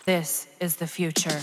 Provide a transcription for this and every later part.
This is the future.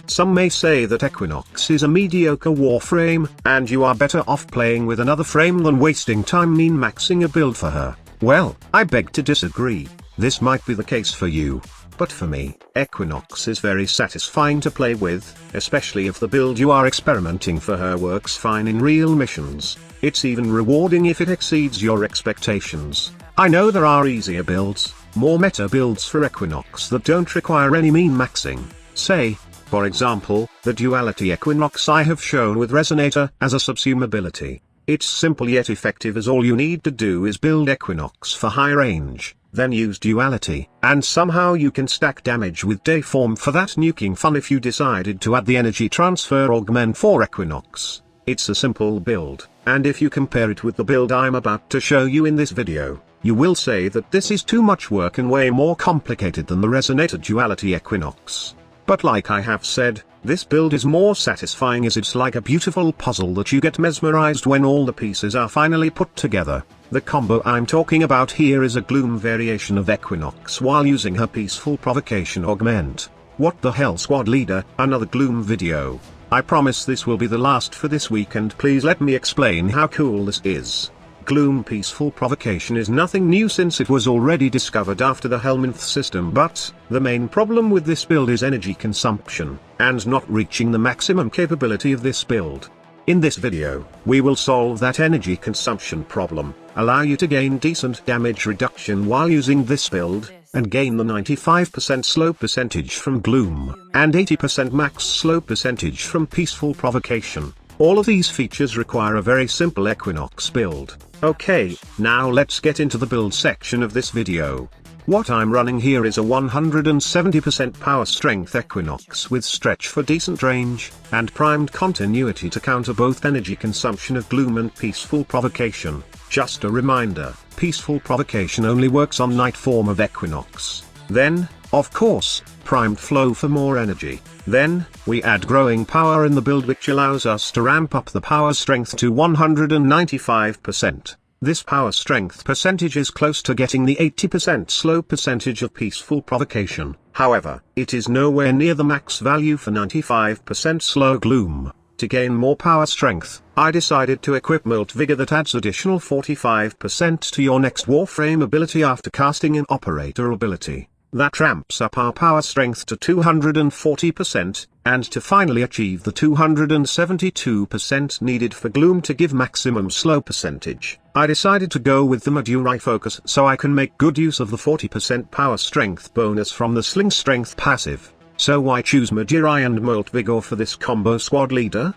Some may say that Equinox is a mediocre Warframe, and you are better off playing with another frame than wasting time min-maxing a build for her. Well, I beg to disagree. This might be the case for you. But for me, Equinox is very satisfying to play with, especially if the build you are experimenting for her works fine in real missions. It's even rewarding if it exceeds your expectations. I know there are easier builds, more meta builds for Equinox that don't require any min-maxing. Say, for example, the Duality Equinox I have shown with Resonator as a subsume ability. It's simple yet effective, as all you need to do is build Equinox for high range, then use Duality, and somehow you can stack damage with Dayform for that nuking fun if you decided to add the energy transfer augment for Equinox. It's a simple build, and if you compare it with the build I'm about to show you in this video, you will say that this is too much work and way more complicated than the Resonator Duality Equinox. But like I have said, this build is more satisfying as it's like a beautiful puzzle that you get mesmerized when all the pieces are finally put together. The combo I'm talking about here is a Gloom variation of Equinox while using her Peaceful Provocation augment. What the hell, squad leader, another Gloom video. I promise this will be the last for this week, and please let me explain how cool this is. Gloom Peaceful Provocation is nothing new since it was already discovered after the Helminth system, but the main problem with this build is energy consumption, and not reaching the maximum capability of this build. In this video, we will solve that energy consumption problem, allow you to gain decent damage reduction while using this build, and gain the 95% slow percentage from Gloom, and 80% max slow percentage from Peaceful Provocation. All of these features require a very simple Equinox build. Okay, now let's get into the build section of this video. What I'm running here is a 170% power strength Equinox with stretch for decent range, and primed continuity to counter both energy consumption of Gloom and Peaceful Provocation. Just a reminder, Peaceful Provocation only works on night form of Equinox. Then, of course, primed flow for more energy. Then, we add growing power in the build, which allows us to ramp up the power strength to 195%. This power strength percentage is close to getting the 80% slow percentage of Peaceful Provocation. However, it is nowhere near the max value for 95% slow Gloom. To gain more power strength, I decided to equip Molt Vigor that adds additional 45% to your next Warframe ability after casting an Operator ability. That ramps up our power strength to 240%, and to finally achieve the 272% needed for Gloom to give maximum slow percentage, I decided to go with the Medurai focus so I can make good use of the 40% power strength bonus from the Sling Strength passive. So why choose Medurai and Molt Vigor for this combo, squad leader?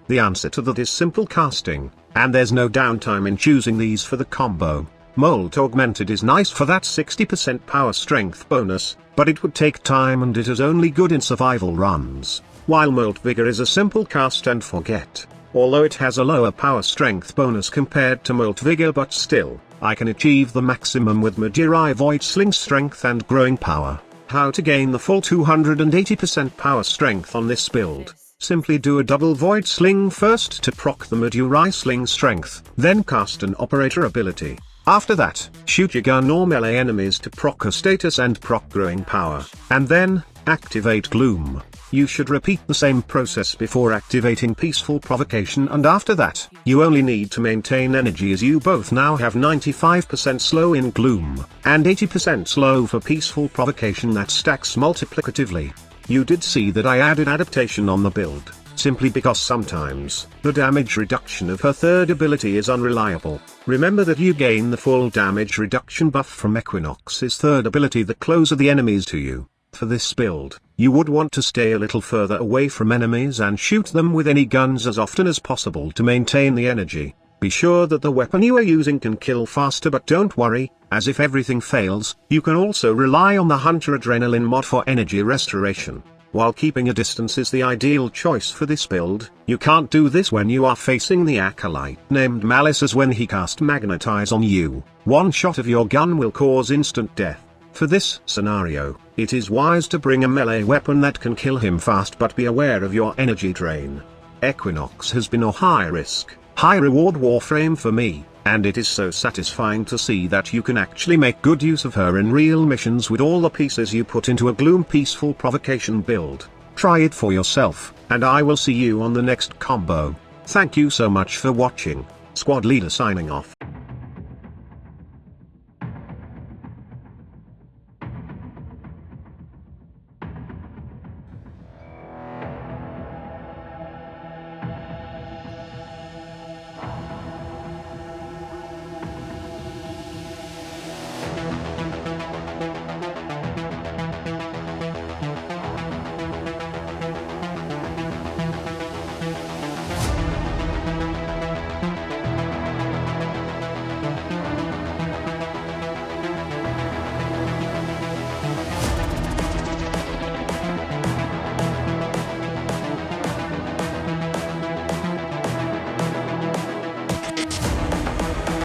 The answer to that is simple casting, and there's no downtime in choosing these for the combo. Molt Augmented is nice for that 60% power strength bonus, but it would take time and it is only good in survival runs, while Molt Vigor is a simple cast and forget. Although it has a lower power strength bonus compared to Molt Vigor, but still, I can achieve the maximum with Medurai Void Sling Strength and Growing Power. How to gain the full 280% power strength on this build? Simply do a double Void Sling first to proc the Medurai Sling Strength, then cast an Operator ability. After that, shoot your gun or melee enemies to proc a status and proc Growing Power, and then, activate Gloom. You should repeat the same process before activating Peaceful Provocation, and after that, you only need to maintain energy, as you both now have 95% slow in Gloom, and 80% slow for Peaceful Provocation that stacks multiplicatively. You did see that I added adaptation on the build, simply because sometimes, the damage reduction of her third ability is unreliable. Remember that you gain the full damage reduction buff from Equinox's third ability the closer the enemies to you. For this build, you would want to stay a little further away from enemies and shoot them with any guns as often as possible to maintain the energy. Be sure that the weapon you are using can kill faster, but don't worry, as if everything fails, you can also rely on the Hunter Adrenaline mod for energy restoration. While keeping a distance is the ideal choice for this build, you can't do this when you are facing the acolyte named Malice, as when he cast Magnetize on you, one shot of your gun will cause instant death. For this scenario, it is wise to bring a melee weapon that can kill him fast, but be aware of your energy drain. Equinox has been a high risk, high reward Warframe for me, and it is so satisfying to see that you can actually make good use of her in real missions with all the pieces you put into a Gloom Peaceful Provocation build. Try it for yourself, and I will see you on the next combo. Thank you so much for watching. Squad Leader signing off.